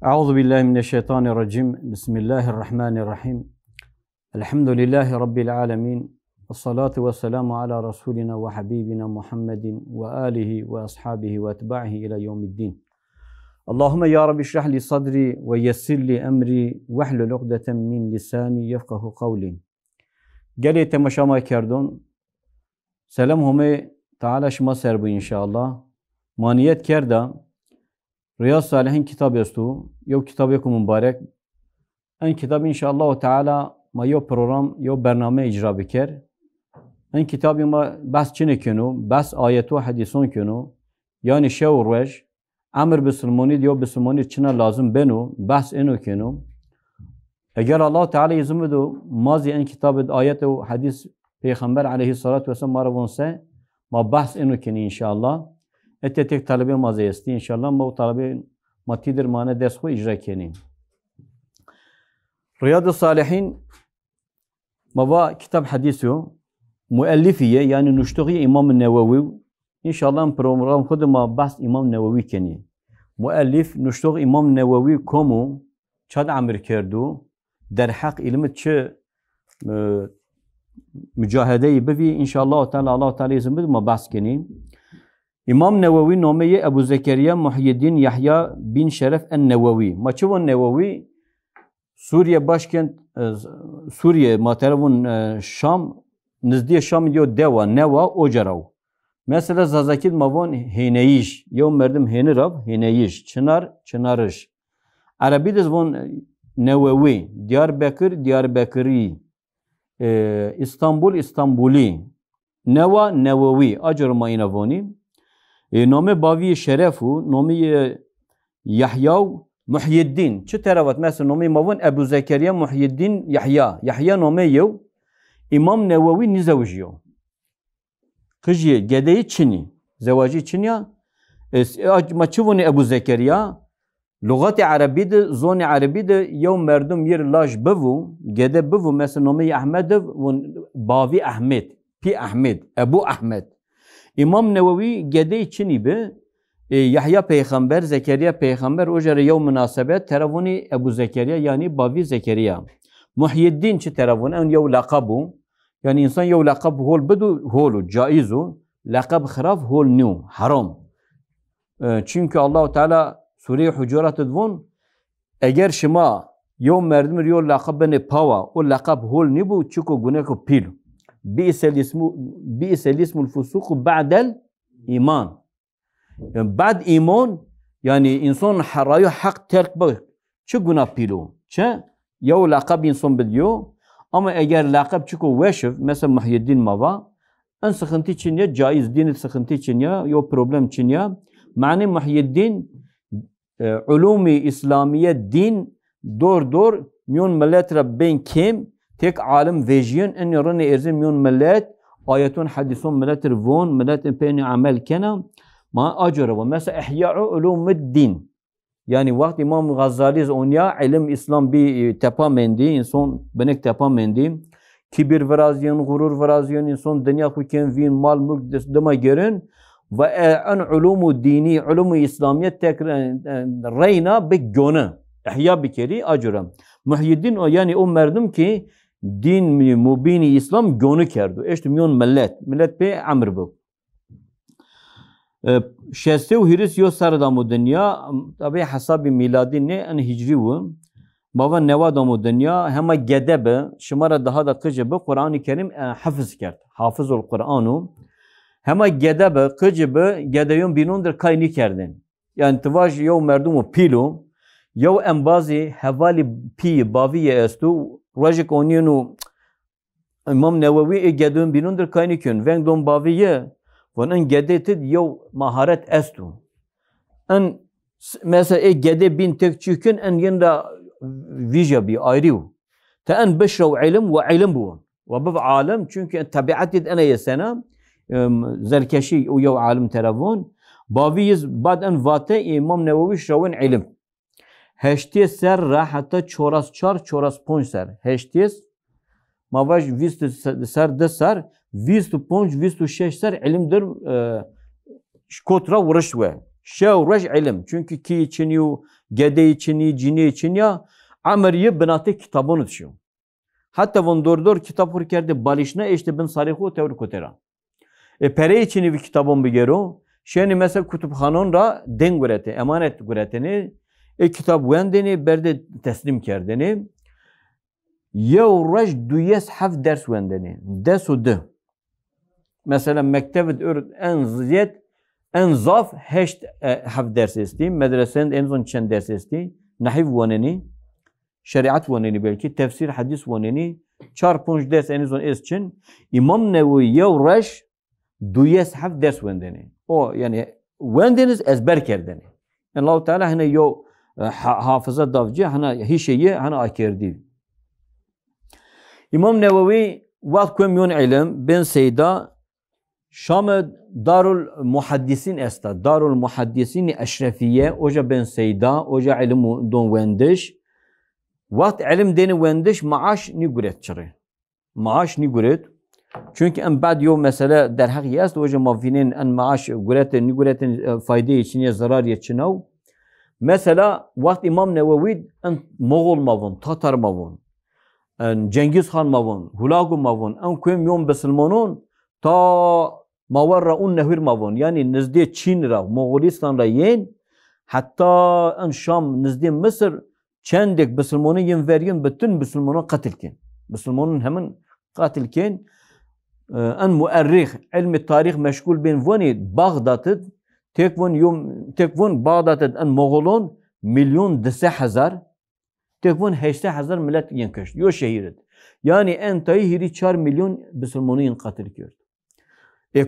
Euzu billahi mineşşeytanirracim. Bismillahirrahmanirrahim. Elhamdülillahi rabbil alamin. Vessalatu vesselamu ala rasulina ve habibina Muhammedin ve alihi ve ashabihi ve etba'ihi ila yevmiddin. Allahumme ya Rabbi şrah li sadri ve yessir li emri ve hlul ukdeten min lisani yefkahu kavli. Geli temaşama kerdon. Selam hume taala şma serbu inşallah. Maniyet kerda Riyaz Salihin kitabı estu. Yo kitabı ku mübarek. En kitabı inşallah Teala ma yo program yo bername icra biker. En kitabı ma bas çine kenu, bas ayetu hadison kenu. Yani şevrej amr bisulmani diyor bisulmani çine lazım benu bas eno kenu. Eğer Allah Teala izin vedu mazi en kitabı ayet ve hadis Peygamber aleyhissalatu vesselam maravonse ma bas eno kenu inşallah. Tek talebe mazeyesti inşallah ma o talebe matidir mane ders ko icra keni. Riyad-ı Salihin mava kitap hadisu müellifiye yani nuştuği İmam Nevevi inşallah program khudma bahs İmam Nevevi keni. Müellif nuştuği İmam Nevevi komu çad amir kerdu der hak ilmi çi mücahedeyi bevi inşallah Allah Teala izin ma bahs keni. İmam Nevevi nomeyi Ebu Zekeriya Muhyiddin Yahya bin Şeref en-Nevevi. Maçıvon Nevevi Suriye başkent Suriye materavun Şam nizdiye Şam yo deva neva ocarav. Mesela zazakid mavon hineyiş yo merdim henirav hineyiş çınar çınarış. Arabides von Nevevi Diyarbakır Diyarbakırı İstanbul İstanbuli Neva Nevevi acarma inavoni. Nome bavi şerefu, nome Yahya Muhyiddin. Çi teravat mesela nome mavun Ebu Zekeriya Muhyiddin Yahya. Yahya nome yev. İmam Nevevi nizavjiyo. Kıjiye gedeyi Çini. Zevacı Çiniya. Maçıvuni Ebu Zekeriya. Lugati Arabide, zoni Arabide yev merdum yer laj bevu. Gede bevu mesela nome Ahmedev. Bavi Ahmet. Pi Ahmet. Ebu Ahmet. İmam Nevevi gede Çini be Yahya peygamber, Zekeriya peygamber o jere yev münasebet teravuni Ebu Zekeriya yani Bavi Zekeriya. Muhyiddin çi teravuni en yev lakabu yani insan yev lakab hol bedu holu caizu lakab khiraf hol nu haram. Çünkü Allah Teala Sure-i Hucurat edvon eğer şima yev merdimir yev lakab beni pava o lakab hol ni bu çuko guneko pil. Bi'sel ismul fusuku ba'del iman. Yani ba'd iman yani insan harayu hak terk bak. Çı günah pilu. Çı yav lakab insan biliyor. Ama eğer lakab çuko veşif mesela Muhyiddin mava en sıkıntı için ya caiz dini sıkıntı için ya yo problem için ya mani Muhyiddin ulumi İslamiye din dor miyon milletre ben kim tek alim vejiyen en yarın erzin miyon millet ayetun hadisun millettir von milletin peyni amel kena ma acıra ve mesela ihya'u ulumuddin yani vakti İmam Gazali onya ilim İslam bir tepamendi insan benek tepamendi kibir veraziyen gurur veraziyen insan dünya kuken vin mal mülk dema gerin ve en ulumu dini ulumu İslamiyet tek reyna bir gönü ihya bir kere acıra Muhyiddin o yani o merdum ki din mubini İslam gönü kerdu. İşte milyon millet be amr bu. Şeste u hiris yo sardamu dünya tabi hesabı miladi ne en hicri bu. Baba nevadamu dünya hema gedebe şımara daha da kıcıbı Kur'an-ı Kerim hafız kert. Hafızul Kur'anu hema gedebe kıcıbı gedeyon binundur kayni kerdin. Yani tıvaj yo merdumu pilu yo embazi havali pi baviye estu Rajik onyenu İmam Nevevi gedun binundur kaynıkön. Ven don baviye onun gedetid yev maharet estu. En mesela gede bin tek çükün en yenda vija bi ayrı. Ta en beşrav ilim ve ilim bu. Ve bu alim çünkü tabiatid ana yesena zerkeşi o yev alim teravon. Baviyiz bad en vate İmam Nevevi şravun ilim. Heştiye ser rahatta çoras çar çoras ponç ser. Heştiye mavaj vistu ser de ser vistu ponç vistu şeş ser ilimdir kotra uğraş ve Şevreş ilim. Çünkü ki için yu, gede için yu, cini için ya ameriye binatı kitabını düşüyor. Hatta von doğru kitap hurkerde balişne işte bin sarıhu tevri kotera. Pere için bir kitabın bir gero. Şeni mesela kütüphanon ra den gurete, emanet gureteni. Kitap vendeni berde teslim kerdeni. Yevreş duyes haf ders vendeni. Desu de. Mesela mektebet en ziyet en zaf heşt haf ders isti. Medresenin en son çen ders isti. Nahiv veneni. Şeriat veneni belki. Tefsir, hadis veneni. Çarpınç ders en son es için. İmam Nevevi yevreş duyes haf ders vendeni. O yani vendeniz ezber kerdeni. Yani Allah Teala hani yo hafıza davcı hani hiç şeyi hani akirdi. İmam Nevevi vakt kömyon ilim ben Seyda Şam Darul Muhaddisin esta. Darul Muhaddisin Eşrefiye oja ben Seyda oja ilim don vendiş. Vakt ilim deni vendiş maaş ni guret çare. Maaş ni guret. Çünkü en bad yo mesela der hakkı jest oja mavinin en maaş guretin ni guretin fayda için ya zarar için o. Mesela vakt İmam Nevevi en Moğol mavun, Tatar mavun. Cengiz Han mavun, Hulagu mavun, en kuyum yom Besilmanun ta mavarra un nehir mavun. Yani nizde Çin ra, Moğolistan ra yen, hatta en Şam nizde Mısır çendek Besilmanı yen veriyen bütün Besilmanı katilken. Besilmanın hemen katilken en muerrih, ilmi tarih meşgul bin vani Bağdat'ı tekvun Bağdat'ı en Moğolun milyon dese hazar tekvun 8000 millet yen köşt. Yo şehiret. Yani en tayi hiri 4 milyon Müslümanı yen katil kört.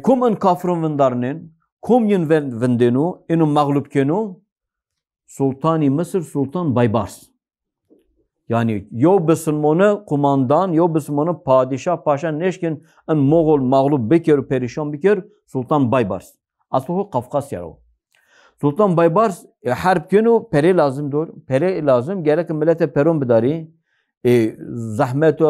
Kum en kafirun vendarnen, kum yen vendenu, enu mağlup kenu, Sultani Mısır Sultan Baybars. Yani yo Müslümanı kumandan, yo Müslümanı padişah paşa neşkin en Moğol mağlup beker perişan beker Sultan Baybars. Aslı Kafkasya o. Sultan Baybars harp kenu pere lazım dur. Pere lazım. Gerek millete peron bedari. Zahmet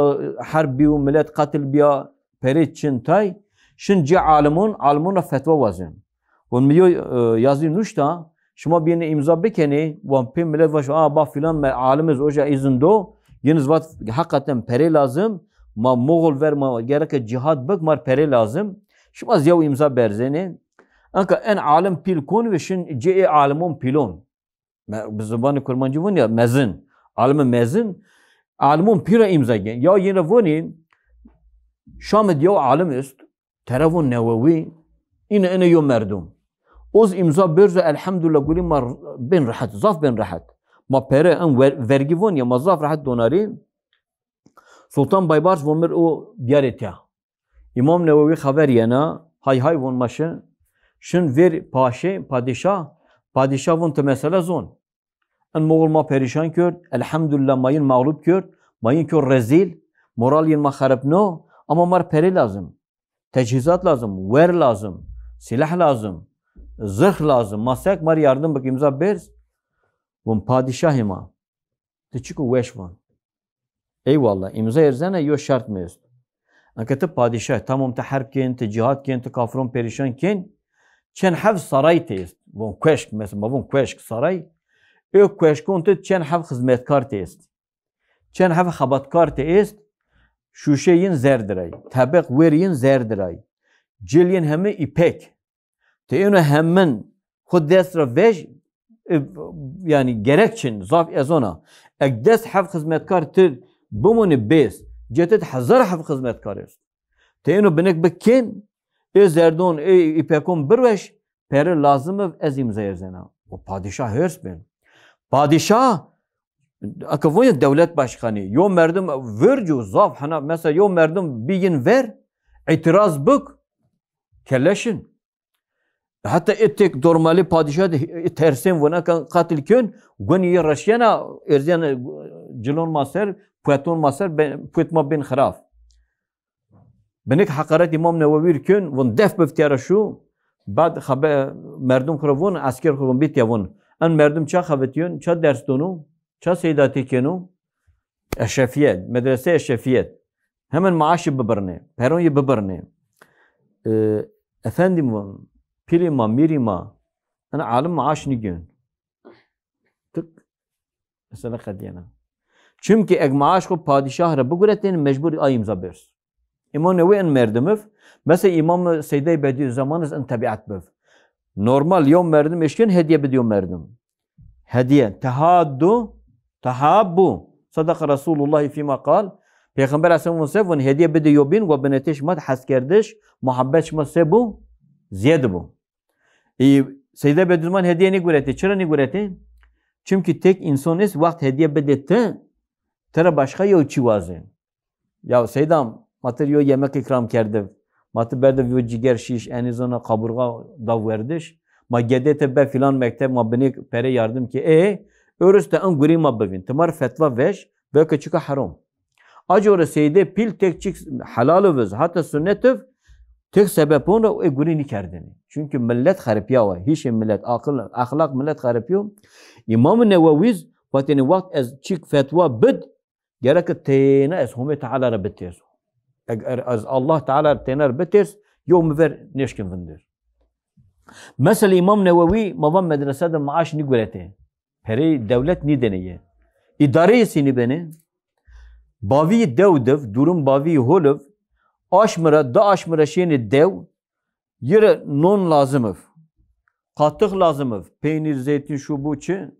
harbi u millet katil biya pere için tay. Şimdi alimun fetva vazim. On miliyor yazı nuşta. Şuma birine imza bekeni. Van pim millet vaş. Bak filan alimiz oca izin do. Yeniz vat hakikaten pere lazım. Ma Moğol verma gerek cihad bak mar pere lazım. Şuma yav imza berzeni. Anka en alim pil kon ve şin ce alimun pilon. Biz zamanı Kurmancı var ya mezin. Alimin mezin. Alimun pira imza gen. Ya yine voni Şam'da ya alim ist. Terevun Nevevi. İne yo merdum. Oz imza berze elhamdülillah guli mar ben rahat. Zaf ben rahat. Ma pere en vergi von ya ma zaf rahat donari. Sultan Baybars vonmer o diyaretiya. İmam Nevevi haber yana. Hay von maşı. Şun ver padişah vun te mesela zon. En Moğol ma perişan kör, elhamdülillah mayın mağlup kör, mayın kör rezil, moral yin ma harap no, ama mar peri lazım. Teçhizat lazım, ver lazım, silah lazım, zırh lazım, masak mar yardım bak imza berz. Vun padişah ima. Te çıku veş van. Eyvallah, imza erzene yo şart mı est? Anke te padişah, tamam te harp ken, te cihad ken, te kafron perişan ken, چند حفظ سرای تیست وون کوشک مثلا وون کوشک سرای او کوشکون تو چند حفظ خدمتکار تیست چند حفظ خباتکار تیست شوشهین زردرای طبق ورین زردرای جلین همه ایپک te onu hemen خود دست را ویج yani gerekçin zaf ezona ekdes haf hizmetkar tır bumuni bes cetet hazar haf hizmetkar est te onu benek bekin zerdon ipekon birveş peri lazım ez imza erzena o padişah hers ben padişah akavonya devlet başkanı yo merdum vercu zaf hana mesela yo merdum bigin ver itiraz bık kelleşin hatta ettek normali padişah tersen vona katil kön goni raşyana erzena cilon maser pueton maser puetma ben kharaf benek hakaret İmam Nevevi kön von def beftiyara şu bad haber merdum kravon asker kravon bit yavon an merdum ça khavetiyon ça ders donu ça seydati kenu eşefiyet medrese eşefiyet hemen maaşı biberine peron biberine efendim von pirima mirima Ana alim maaş nigün. Tık. Mesela kadiyana. Çünkü ek maaş ko padişah re bugüretin mecbur ay imza bers. İmam Nevi en merdimif. Mesela İmam Seyyid Bediüzzaman'ız en tabiat bev. Normal yom merdim eşkin hediye bediyor merdim. Hediye. Tehaddu. Tehabbu. Sadaka Resulullah fîmâ kal. Peygamber Aleyhisselam sevun hediye bediyor bin ve beneteş mat has kerdiş. Muhabbet şma sebu. Ziyad bu. Seyyid Bediüzzaman hediye ne güretti? Çıra ne güretti? Çünkü tek insan is vakt hediye bedetti. Tere başka yok çivazı. Ya Seydam matır yo yemek ikram kerdi. Matır berde yo ciger şiş enizona kaburga da verdiş. Ma gedete be filan mektep ma beni pere yardım ki örüste en guri ma bevin. Temar fetva veş ve küçüka haram. Acı orası Seyyid pil tek çık halal vız hatta sünnetiv tek sebep onu guri ni kerdini. Çünkü millet harip ya var. Hiç millet akıl ahlak millet harip yok. İmam-ı Neveviz vateni vakt ez çık fetva bid gerek teyne ez hume Teala rabbitir. Az Allah Teala teyne rabbitir yom ver neşkin vindir. Mesela İmam Nevevi mavam medresede maaş ni gurete. Peri devlet ni deneye. İdareyesi ni beni. Bavi devdev durum bavi holuv aşmıra da aşmıra şeyini dev yere non lazımıv. Katık lazımıv. Peynir, zeytin, şu bu çi.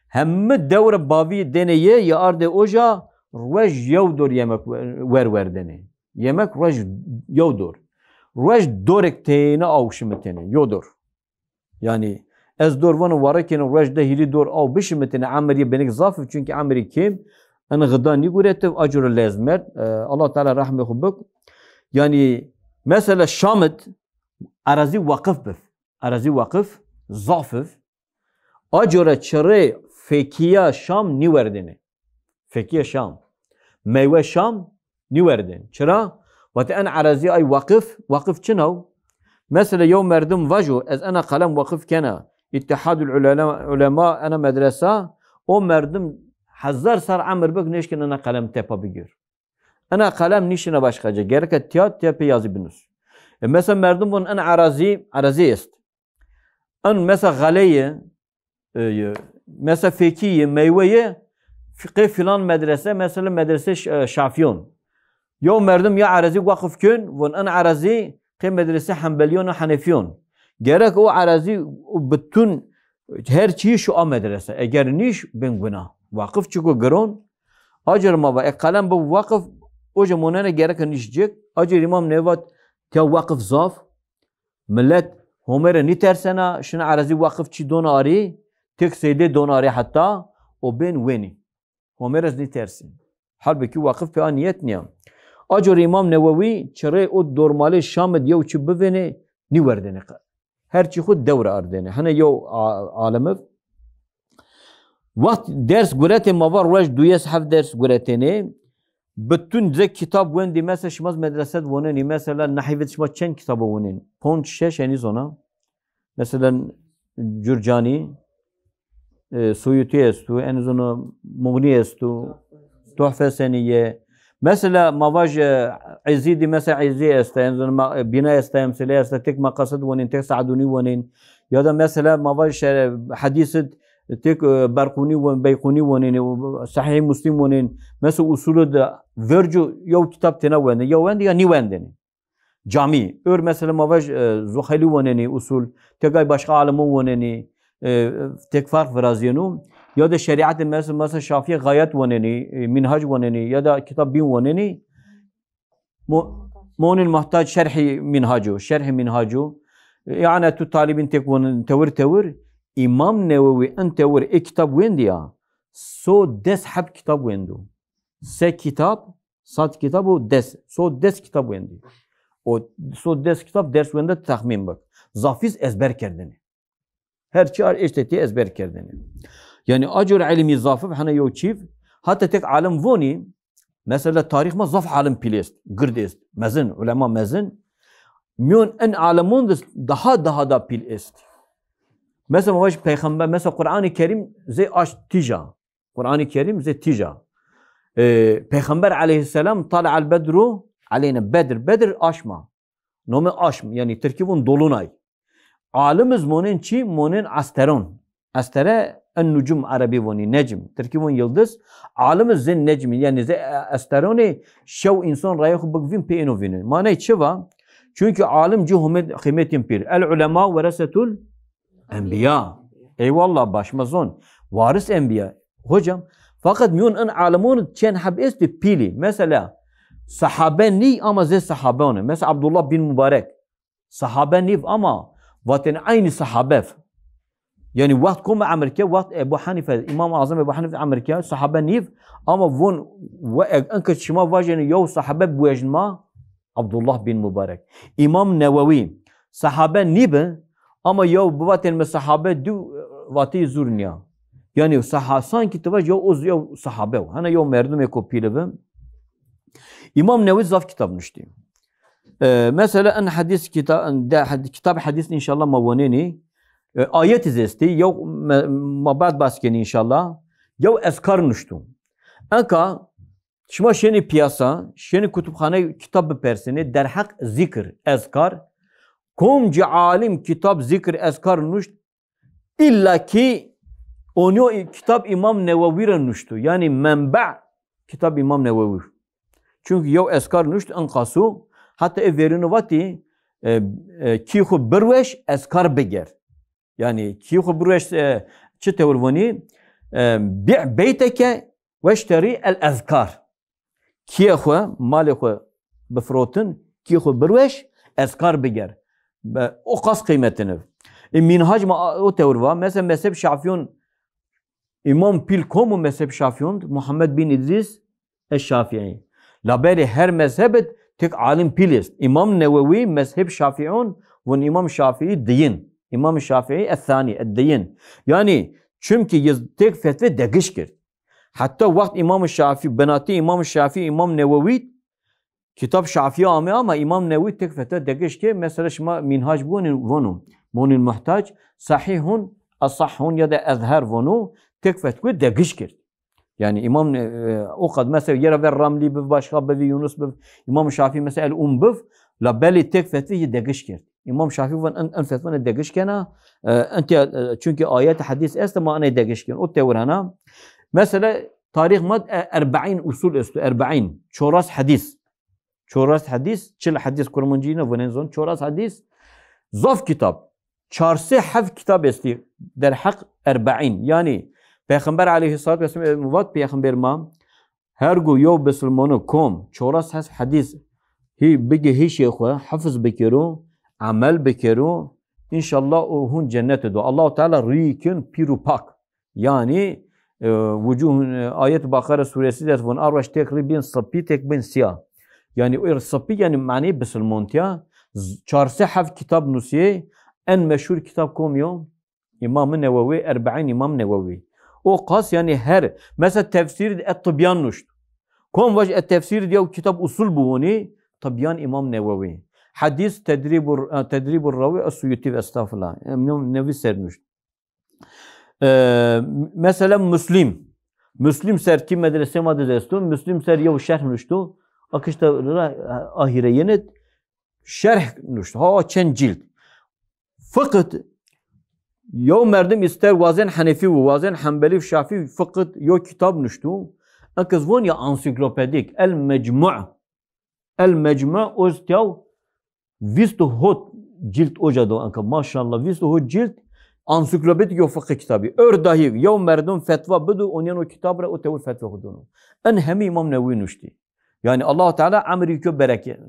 Hemme devre bavi deneye ya arde oja rej yevdur yemek ver dene. Yemek rej yevdur. Rej dorek teyne avşimetene. Yodur. Yani ez dor vanı varakene rej de hili dor av bişimetene amiriye benik zafif çünkü amiri kim? En gıdan ni guretev acur lezmer. Allah Teala rahme hubuk. Yani mesela Şam'et arazi vakıf bif. Arazi vakıf zafif. Acura çare fekiya Şam ni verdeni. Fekiya Şam. Meyve Şam ni verdeni. Çıra? Vat en arazi ay vakıf. Vakıf çınav. Mesela yom merdim vajo. Ez ana kalem vakıf kena. İttihadul ulema ana medresa. O merdim hazar sar amir bak neşkin ana kalem tepa bigir. Ana kalem nişine başkaca. Gerek tiyat tepe yazı binus. Mesela merdim bunun en arazi est. En mesela galeye mesela fekiye, meyveye fıkıh filan medrese, mesela medrese Şafiyon. Yo merdim ya arazi vakıf kün, ve en arazi ki medrese Hanbeliyon ve Hanefiyon. Gerek o arazi bütün her şeyi şu an medrese. Eğer niş ben günah. Vakıf çıkı gırın. Acer ma va kalem bu vakıf oca monene gerek nişcek. Acer İmam Nevat te vakıf zaf. Millet Homer'e ni tersena şuna arazi vakıf çi donari. Tek seyde donari hatta o ben veni. Homer'e ni tersin. Halbuki vakıf pe niyet niyam. Acer İmam Nevevi çare o normali Şam'd yev çi bivene ni verdene. Her çi xud devre ardene. Hani yev alemi Vakt ders gurete mavar rej duyes hav ders guretene. Bütün zek kitap vendi mesela şmaz medreset voneni mesela nahivet şmaz çen kitabı vonen. Ponç şeş eniz ona. Mesela Cürcani, Suyuti estu, eniz ona Mughni estu, Tuhfe Seniye. Mesela mavaj İzzidi mesela İzzi estu, eniz ona bina estu, emsile estu, tek makasad vonen, tek saaduni vonen. Ya da mesela mavaj hadiset tek Berkuni ve Beykuni vonen, Sahih Müslim vonen. Mesela usulü de vercu yow kitap tena vende, yow vende ya ni vendeni. Cami. Ör mesela mavaj Zuhayli voneni usul, tekay başka alemi voneni, tek fark veraziyonu. Ya da şeriat mesela Şafii gayet voneni, minhaj voneni ya da kitap bin voneni. Monil muhtaç şerhi minhacu. Yani tu talibin tek vonen tevir. İmam Nevevi en tevir kitap vendi ya. So des hab kitap vendu. Se kitap, sat kitabı des. So des kitap vendi. O so des kitap ders vende tahmin bak. Zafiz ezber kerdini. Her çar eşteti ezber kerdini. Yani acur ilmi zafif hana yo çiv. Hatta tek alim voni. Mesela tarih ma zaf alim pilest. Girdest. Mezin, ulema mezin. Miyon en alimun daha da pilest. Mesela baş peygamber mesela Kur'an-ı Kerim ze aş tija. Kur'an-ı Kerim ze tija. Peygamber aleyhisselam tala'al bedru aleyna Bedir. Bedir aşma. Nome aşm yani Türkiye'nin dolunay. Alimiz monin çi? Monin asteron. Astere en nucum Arabi voni necm. Türkiye von yıldız. Alimiz zin necmi. Yani asteroni şev insan raya bugvin pe inovini. Mane çiva? Çünkü alim cihumet kıymetin pir. El ulema verasetul enbiya. Eyvallah başmazon. Varis enbiya. Hocam fakat miyun en alimun çen habis de pili. Mesela sahabe ni ama ze sahabe onu. Mesela Abdullah bin Mübarek. Sahabe ni ama vaten aynı sahabe. Yani vakt kom Amerika, vakt Ebu Hanife, İmam-ı Azam Ebu Hanife Amerika, sahabe ni ama von enke şima vajeni yo sahabe bujma Abdullah bin Mübarek. İmam Nevevi sahabe ni be ama yo vaten me sahabe du vati zurniya. Yani sanki tıvaş yo sahabe. Hani yo merdum eko pilevim. İmam Nevevi zaf kitap nüştü. Mesela en hadis kitap hadis inşallah mavaneni ayet izesti yo mabad baskeni inşallah yo eskar nüştü. Anka şuma şeni piyasa şeni kütüphane kitap persini derhak zikr eskar komci alim kitap zikr eskar nüşt illa ki onu kitap İmam Nevevi'ren nüştü. Yani menba kitap İmam Nevevi. Çünkü yo eskar nüşt ankasu hatta verini vati ki xu birweş eskar beger. Yani ki xu birweş çi tevrvani bi' beyteke veşteri el ezkar. Ki xu mali xu befrotin ki xu birweş eskar beger. O kas kıymetini. Minhac o tevrva mesela mezhep Şafi'un İmam Pil komu mezhep Şafi'un Muhammed bin İdris eş-Şafii. Laberi her mezhebet tek alim pilist. İmam Nevevi mezhep Şafi'un ve İmam Şafii diyin. İmam Şafii el-thani diyin. Yani çünkü tek fetve degişkir. Hatta vakt İmam Şafii benati İmam Şafii İmam Nevevi kitap Şafii ama İmam Nevevi tek fetve degişkir. Mesela şuma minhac bunu monun muhtaç sahihun asahhun ya da ezher bunu tek fetve degişkir. Yani İmam o kadar mesela yere ver Ramli bir başka bir Yunus bir İmam Şafii mesela el la belli tek fetvi degişkir. İmam Şafii van en fetva degişkena ente çünkü ayet hadis est mane degişkin o tevrana mesela tarih mad 40 usul estu 40 çoras hadis. Çoras hadis çil hadis kurmancina venenzon çoras hadis zaf kitap çarşı haf kitap esti der hak 40 yani Peygamber aleyhissalatü vesselam muvat peygamber ma her go yo besulmanu kom çoras has hadis hi bige hi şeyhu hafız bekeru amel bekeru inşallah o hun cennet edo Allah Teala rikin pirupak yani vucuhun ayet Bakara suresi de von arvaş tekribin sapi tek bin siyah yani o sapi yani mani besulmontiya çarşı haf kitap nusiye en meşhur kitap komuyor İmam Nevevi 40 İmam Nevevi o kas yani her mesela tefsir et-Tibyan nuşt. Kom vaj et-tefsir diye kitap usul buuni Tibyan İmam Nevevi. Hadis tedribur ravi as-Suyuti ve estağfurullah. İmam Nevevi sernuşt. Mesela Müslim ser ki medrese maddestu Müslim ser yev şerh nuştu. Akışta ahire yenet şerh nuşt. Ha çen cilt. Fakat yo merdim ister vazen Hanefi ve vazen Hanbeli Şafii fakat yo kitap nüştü. Akız von ya ansiklopedik el mecmu ostav vistu hot cilt ojado anka maşallah vistu hot cilt ansiklopedik yo fıkıh kitabı. Ör dahi yo merdim fetva budu onyan o kitabra o tevil fetva hudunu. En hem İmam Nevevi nüştü. Yani Allah Teala amri kö bereke.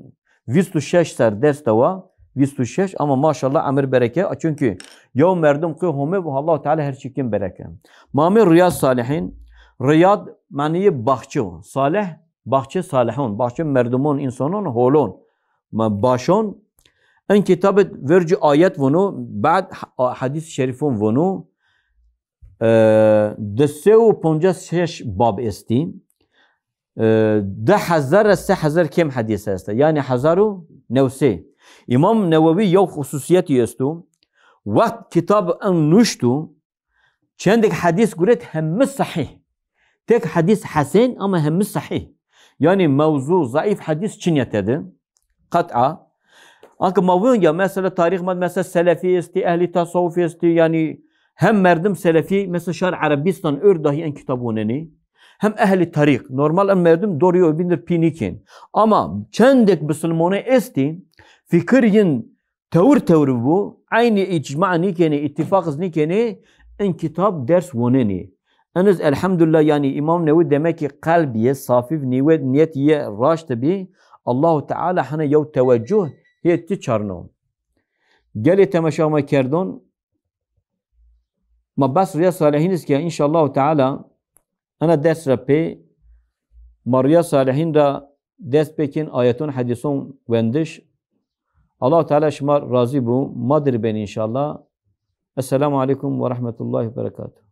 Vistu şeş ser destava 26 ama maşallah amir bereke çünkü yo merdum ki home ve Allah Teala her şeyin bereke. Mamir Riyad Salihin Riyad maniye bahçe salih bahçe salihun bahçe merdumun insanın holon ma başon en kitabet verci ayet bunu ba'd hadis şerifun bunu deseu ponca şeş bab esti de hazar se hazar kem hadis est yani hazaru nevse İmam Nevevi yo hususiyeti estu vakt kitab en nuştu çendik hadis guret hemmi sahih tek hadis hasen ama hemmi sahih yani mevzu zayıf hadis çinyetedi kat'a Anka mavun ya mesela tarih mesela Selefi isti, ehli tasavvuf isti yani hem merdim Selefi mesela şar Arabistan dahi en kitabuneni hem ehli tarih normal en merdim doğruyor bindir pinikin ama çendek Müslümane isti fikrin tevr bu aynı icma nikeni ittifak nikeni en kitap ders voneni. Eniz elhamdülillah yani İmam Nevevi demek ki kalbiye safi niyetiye raşt bi Allahu Teala hane yev teveccüh hiyetti çarno. Geli temeşama kerdon ma bas riya salihiniz ki inşallah Teala ana ders rapi Mariya salihin da ders pekin ayetun hadisun vendiş Allah Teala şımar razı bu madir ben inşallah. Esselamu aleyküm ve rahmetullahi ve berekatuhu.